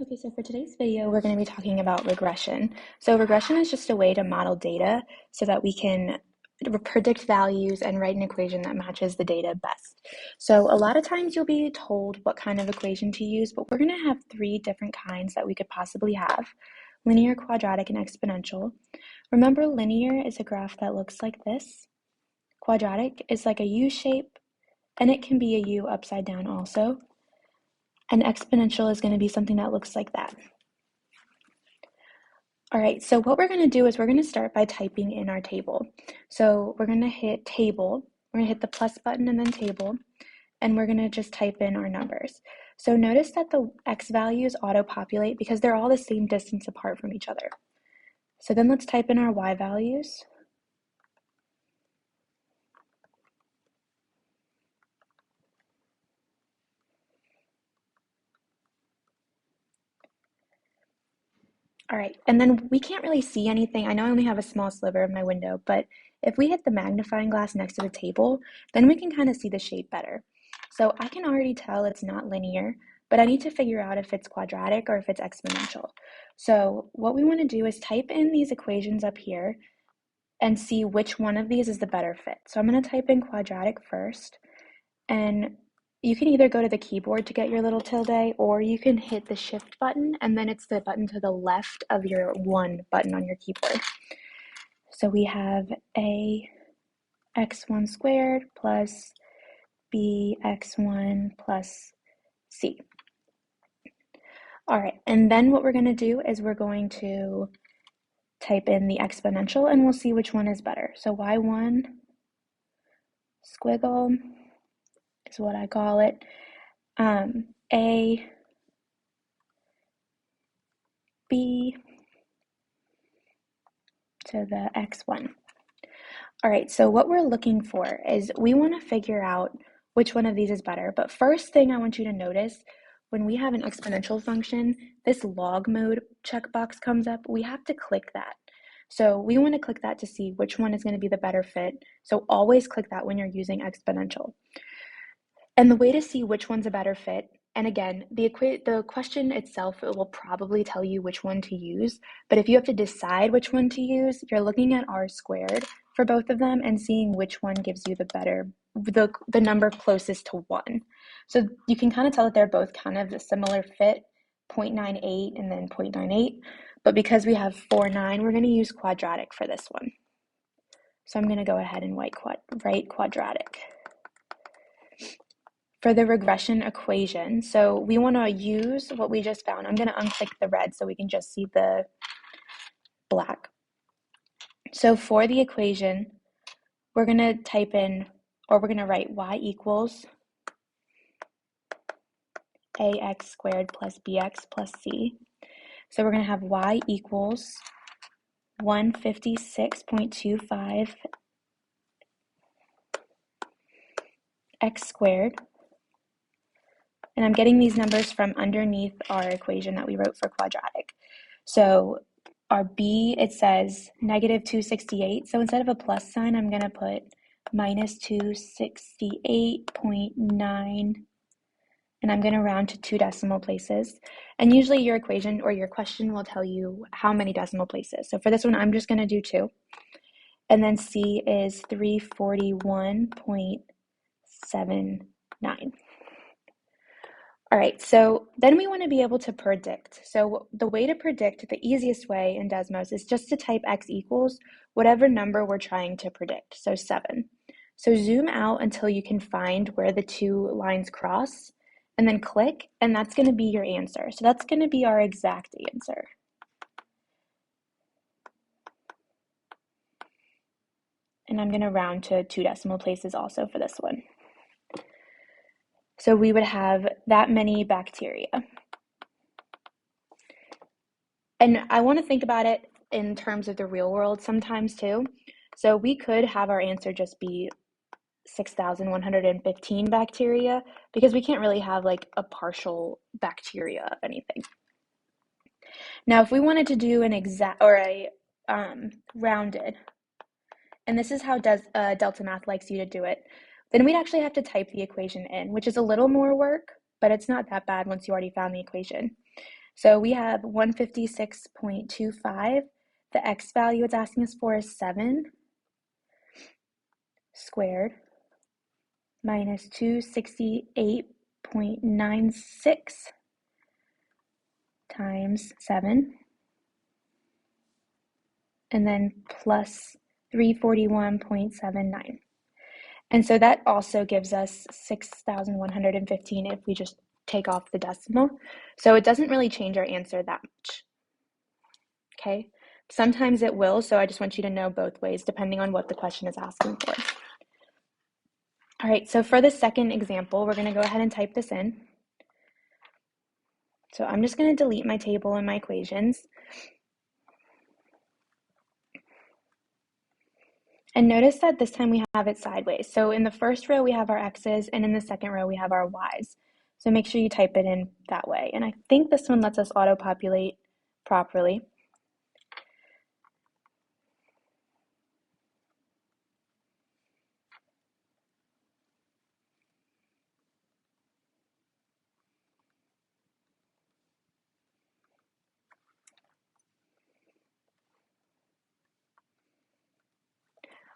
Okay, so for today's video, we're going to be talking about regression. So regression is just a way to model data so that we can predict values and write an equation that matches the data best. So a lot of times you'll be told what kind of equation to use, but we're going to have three different kinds that we could possibly have: linear, quadratic, and exponential. Remember, linear is a graph that looks like this. Quadratic is like a U shape, and it can be a U upside down also. And exponential is going to be something that looks like that. All right, so what we're going to do is we're going to start by typing in our table. So we're going to hit table, we're going to hit the plus button and then table, and we're going to just type in our numbers. So notice that the x values auto-populate because they're all the same distance apart from each other. So then let's type in our y values. All right, and then we can't really see anything. I know I only have a small sliver of my window, but if we hit the magnifying glass next to the table, then we can kind of see the shape better. So I can already tell it's not linear, but I need to figure out if it's quadratic or if it's exponential. So what we want to do is type in these equations up here and see which one of these is the better fit. So I'm going to type in quadratic first, and you can either go to the keyboard to get your little tilde, or you can hit the shift button, and then it's the button to the left of your one button on your keyboard. So we have a x1 squared plus bx1 plus c. All right, and then what we're going to do is we're going to type in the exponential, and we'll see which one is better. So y1 squiggle is what I call it. A, b to the x1. All right, so what we're looking for is we want to figure out which one of these is better. But first thing I want you to notice, when we have an exponential function, this log mode checkbox comes up. We have to click that. So we want to click that to see which one is going to be the better fit. So always click that when you're using exponential. And the way to see which one's a better fit, and again, the question itself, it will probably tell you which one to use, but if you have to decide which one to use, you're looking at r squared for both of them and seeing which one gives you the number closest to 1. So you can kind of tell that they're both kind of a similar fit, 0.98 and then 0.98, but because we have 4, 9, we're going to use quadratic for this one. So I'm going to go ahead and write quadratic. For the regression equation, so we want to use what we just found. I'm going to unclick the red so we can just see the black. So for the equation, we're going to type in, or we're going to write y equals ax squared plus bx plus c. So we're going to have y equals 156.25 x squared. And I'm getting these numbers from underneath our equation that we wrote for quadratic. So our b, it says negative 268. So instead of a plus sign, I'm going to put minus 268.9, and I'm going to round to 2 decimal places. And usually your equation or your question will tell you how many decimal places. So for this one, I'm just going to do 2. And then c is 341.79. All right, so then we want to be able to predict. So the way to predict, the easiest way in Desmos, is just to type x equals whatever number we're trying to predict, so 7. So zoom out until you can find where the two lines cross, and then click, and that's going to be your answer. So that's going to be our exact answer. And I'm going to round to 2 decimal places also for this one. So we would have that many bacteria. And I want to think about it in terms of the real world sometimes too. So we could have our answer just be 6,115 bacteria, because we can't really have like a partial bacteria of anything. Now, if we wanted to do an exact or a rounded, and this is how Delta Math likes you to do it, then we'd actually have to type the equation in, which is a little more work, but it's not that bad once you already found the equation. So we have 156.25. The x value it's asking us for is 7 squared minus 268.96 times 7, and then plus 341.79. And so that also gives us 6,115 if we just take off the decimal. So it doesn't really change our answer that much. Okay? Sometimes it will, so I just want you to know both ways depending on what the question is asking for. All right, so for the second example, we're going to go ahead and type this in. So I'm just going to delete my table and my equations. And notice that this time we have it sideways. So in the first row, we have our x's, and in the second row, we have our y's. So make sure you type it in that way. And I think this one lets us auto-populate properly.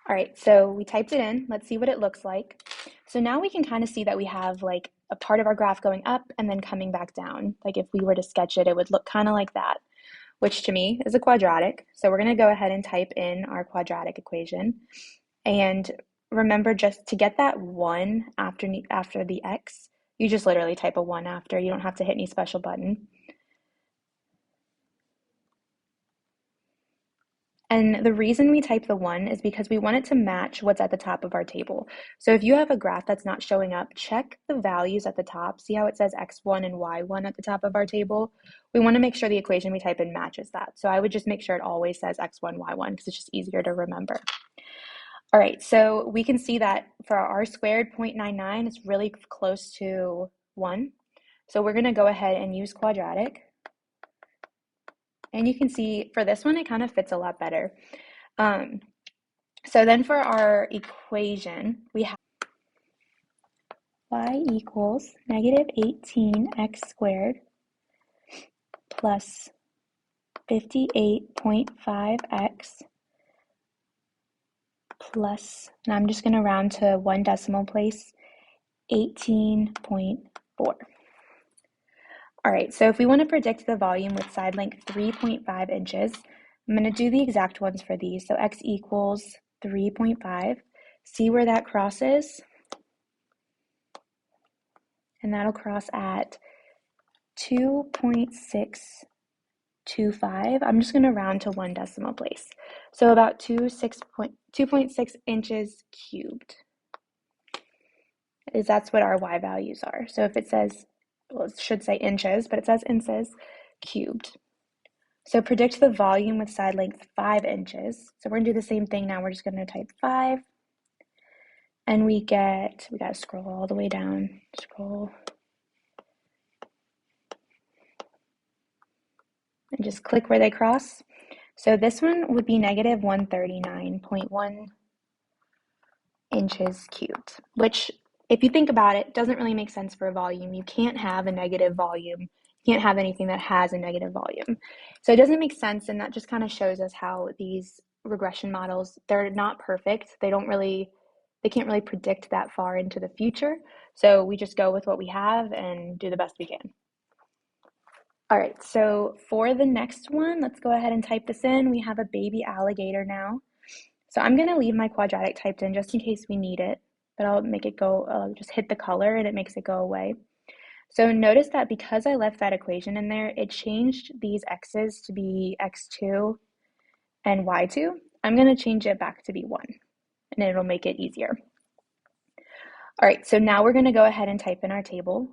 All right, so we typed it in. Let's see what it looks like. So now we can kind of see that we have like a part of our graph going up and then coming back down. Like if we were to sketch it, it would look kind of like that, which to me is a quadratic. So we're going to go ahead and type in our quadratic equation. And remember, just to get that 1 after the x, you just literally type a 1 after. You don't have to hit any special button. And the reason we type the 1 is because we want it to match what's at the top of our table. So if you have a graph that's not showing up, check the values at the top. See how it says x1 and y1 at the top of our table? We want to make sure the equation we type in matches that. So I would just make sure it always says x1, y1 because it's just easier to remember. All right, so we can see that for our r squared, 0.99 is really close to 1. So we're going to go ahead and use quadratic. And you can see for this one, it kind of fits a lot better. So then for our equation, we have y equals negative 18x squared plus 58.5x plus, and I'm just going to round to one decimal place, 18.4. All right, so if we want to predict the volume with side length 3.5 inches, I'm going to do the exact ones for these. So x equals 3.5. See where that crosses? And that'll cross at 2.625. I'm just going to round to one decimal place. So about 2.6 inches cubed. That's what our y values are. So if it says, well, it should say inches, but it says inches cubed. So predict the volume with side length 5 inches. So we're going to do the same thing now. We're just going to type 5. And we got to scroll all the way down. Scroll. And just click where they cross. So this one would be negative 139.1 inches cubed, which if you think about it, doesn't really make sense for a volume. You can't have a negative volume. You can't have anything that has a negative volume. So it doesn't make sense, and that just kind of shows us how these regression models, they're not perfect. They can't really predict that far into the future. So we just go with what we have and do the best we can. All right, so for the next one, let's go ahead and type this in. We have a baby alligator now. So I'm going to leave my quadratic typed in just in case we need it, but I'll make it go, just hit the color and it makes it go away. So notice that because I left that equation in there, it changed these x's to be x2 and y2. I'm going to change it back to be 1, and it'll make it easier. All right, so now we're going to go ahead and type in our table.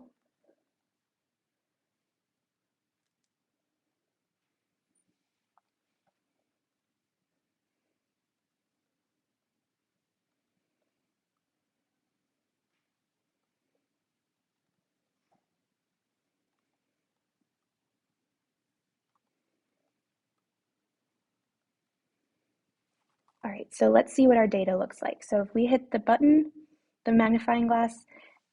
All right, so let's see what our data looks like. So if we hit the button, the magnifying glass,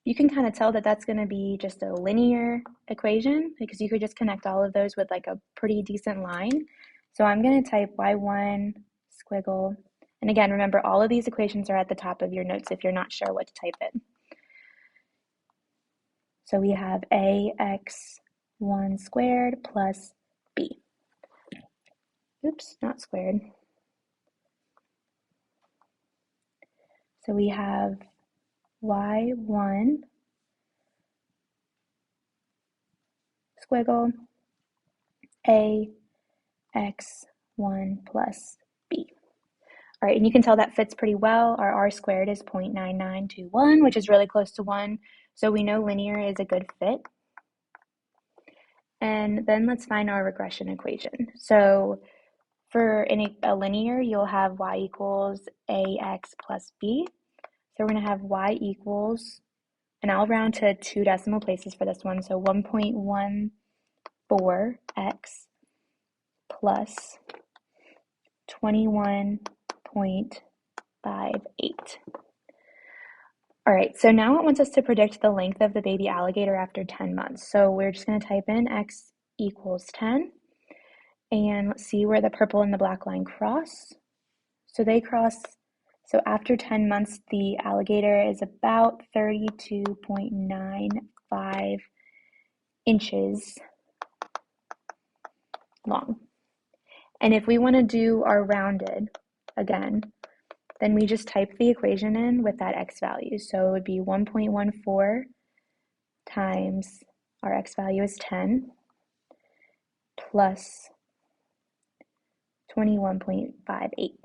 you can kind of tell that that's going to be just a linear equation because you could just connect all of those with like a pretty decent line. So I'm going to type y1 squiggle. And again, remember all of these equations are at the top of your notes if you're not sure what to type in. So we have ax1 squared plus b. Oops, not squared. So we have y1 squiggle ax1 plus b. All right, and you can tell that fits pretty well. Our r squared is 0.9921, which is really close to 1. So we know linear is a good fit. And then let's find our regression equation. So for a linear, you'll have y equals ax plus b. So we're going to have y equals, and I'll round to 2 decimal places for this one, so 1.14x plus 21.58. All right, so now it wants us to predict the length of the baby alligator after 10 months. So we're just going to type in x equals 10, and let's see where the purple and the black line cross. So they cross, so after 10 months, the alligator is about 32.95 inches long. And if we want to do our rounded again, then we just type the equation in with that x value. So it would be 1.14 times our x value is 10 plus 21.58.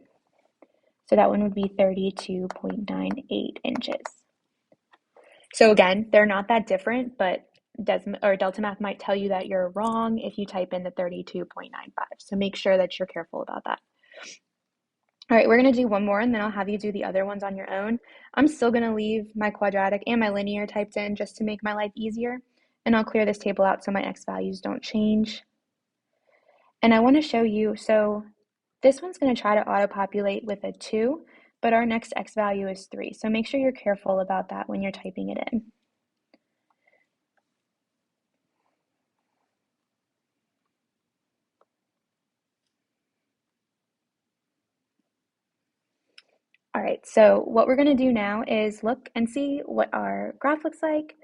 So that one would be 32.98 inches. So again, they're not that different, but Delta Math might tell you that you're wrong if you type in the 32.95. So make sure that you're careful about that. All right, we're going to do one more, and then I'll have you do the other ones on your own. I'm still going to leave my quadratic and my linear typed in just to make my life easier, and I'll clear this table out so my x values don't change. And I want to show you, so this one's going to try to auto-populate with a 2, but our next x value is 3. So make sure you're careful about that when you're typing it in. All right, so what we're going to do now is look and see what our graph looks like.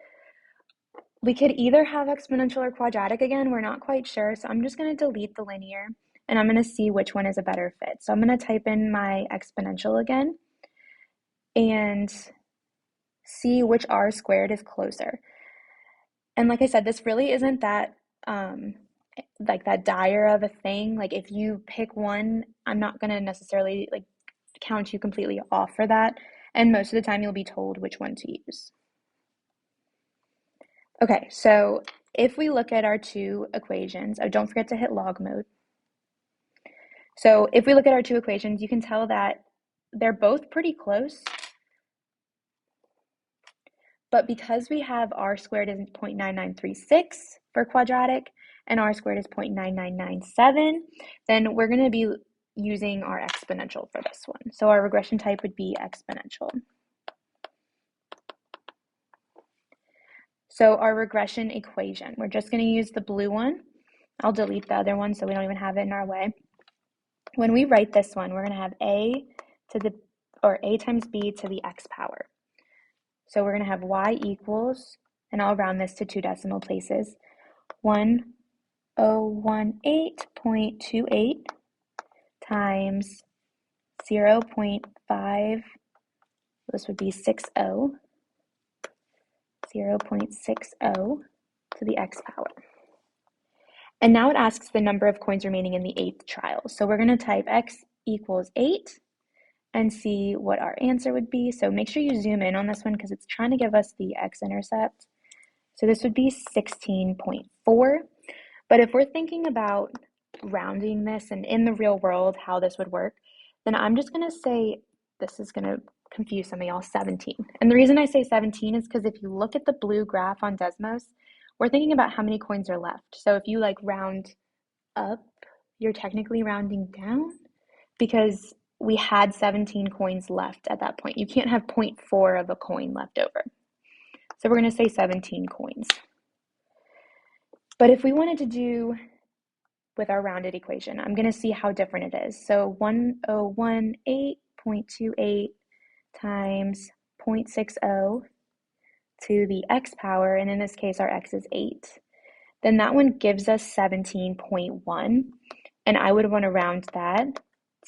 We could either have exponential or quadratic again, we're not quite sure, so I'm just going to delete the linear, and I'm going to see which one is a better fit. So I'm going to type in my exponential again, and see which r squared is closer. And like I said, this really isn't that like that dire of a thing. Like if you pick one, I'm not going to necessarily like count you completely off for that, and most of the time you'll be told which one to use. Okay, so if we look at our two equations, oh, don't forget to hit log mode. So if we look at our two equations, you can tell that they're both pretty close, but because we have r squared is 0.9936 for quadratic and r squared is 0.9997, then we're going to be using our exponential for this one. So our regression type would be exponential. So our regression equation, we're just going to use the blue one. I'll delete the other one so we don't even have it in our way. When we write this one, we're going to have a times b to the x power. So we're going to have y equals, and I'll round this to 2 decimal places, 1018.28 times 0.5, this would be 60, 0.60 to the x power. And now it asks the number of coins remaining in the 8th trial. So we're going to type x equals 8 and see what our answer would be. So make sure you zoom in on this one because it's trying to give us the x-intercept. So this would be 16.4. But if we're thinking about rounding this and in the real world how this would work, then I'm just going to say, this is going to confuse some of y'all, 17. And the reason I say 17 is because if you look at the blue graph on Desmos, we're thinking about how many coins are left. So if you like round up, you're technically rounding down because we had 17 coins left at that point. You can't have 0.4 of a coin left over. So we're going to say 17 coins. But if we wanted to do with our rounded equation, I'm going to see how different it is. So 1018.28 times 0.60 to the x power, and in this case our x is 8. Then that one gives us 17.1, and I would want to round that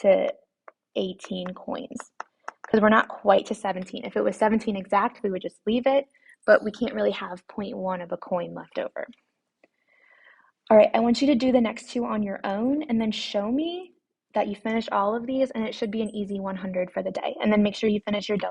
to 18 coins because we're not quite to 17. If it was 17 exact, we would just leave it, but we can't really have 0.1 of a coin left over. All right, I want you to do the next two on your own and then show me that you finished all of these, and it should be an easy 100 for the day. And then make sure you finish your double.